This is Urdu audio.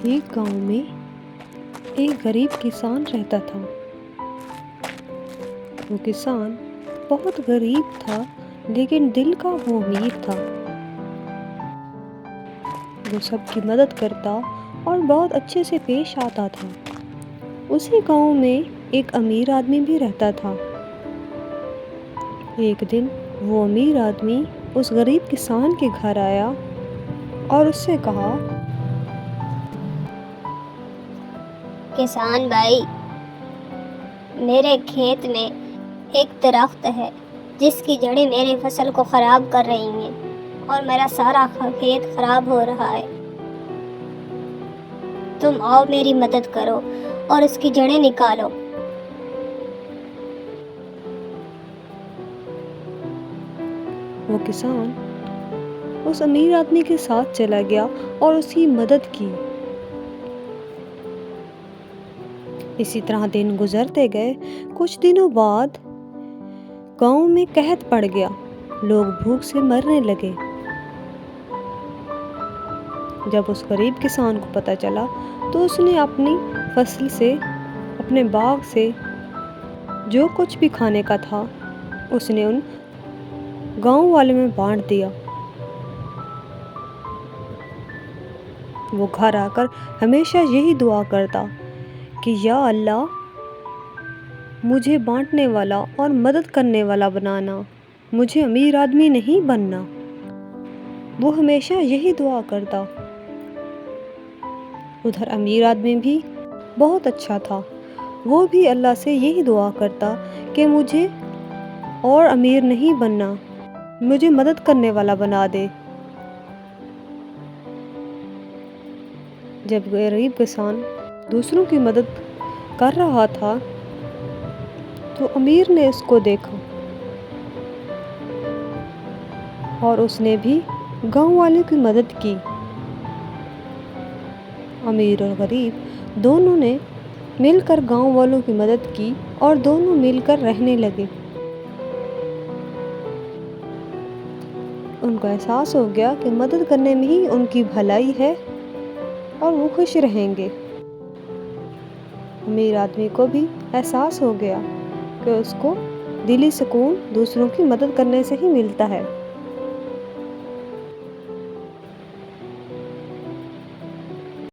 ایک گاؤں میں ایک غریب کسان رہتا تھا۔ وہ کسان بہت غریب تھا لیکن دل کا وہ امیر تھا۔ وہ سب کی مدد کرتا اور بہت اچھے سے پیش آتا تھا۔ اسی گاؤں میں ایک امیر آدمی بھی رہتا تھا۔ ایک دن وہ امیر آدمی اس غریب کسان کے گھر آیا اور اس سے کہا، کسان بھائی، میرے کھیت میں ایک درخت ہے جس کی جڑیں میری فصل کو خراب کر رہی ہیں اور میرا سارا کھیت خراب ہو رہا ہے۔ تم آؤ میری مدد کرو اور اس کی جڑیں نکالو۔ وہ کسان اس امیر آدمی کے ساتھ چلا گیا اور اس کی مدد کی۔ اسی طرح دن گزرتے گئے۔ کچھ دنوں بعد گاؤں میں قحط پڑ گیا۔ لوگ بھوک سے مرنے لگے۔ جب اس غریب کسان کو پتہ چلا تو اس نے اپنی فصل سے، اپنے باغ سے جو کچھ بھی کھانے کا تھا اس نے ان گاؤں والوں میں بانٹ دیا۔ وہ گھر آ کر ہمیشہ یہی دعا کرتا کہ یا اللہ، مجھے بانٹنے والا اور مدد کرنے والا بنانا، مجھے امیر آدمی نہیں بننا۔ وہ ہمیشہ یہی دعا کرتا۔ ادھر امیر آدمی بھی بہت اچھا تھا۔ وہ بھی اللہ سے یہی دعا کرتا کہ مجھے اور امیر نہیں بننا، مجھے مدد کرنے والا بنا دے۔ جب غریب کسان دوسروں کی مدد کر رہا تھا تو امیر نے اس کو دیکھا اور اس نے بھی گاؤں والوں کی مدد کی۔ امیر اور غریب دونوں نے مل کر گاؤں والوں کی مدد کی اور دونوں مل کر رہنے لگے۔ ان کو احساس ہو گیا کہ مدد کرنے میں ہی ان کی بھلائی ہے اور وہ خوش رہیں گے۔ امیر آدمی کو بھی احساس ہو گیا کہ اس کو دلی سکون دوسروں کی مدد کرنے سے ہی ملتا ہے۔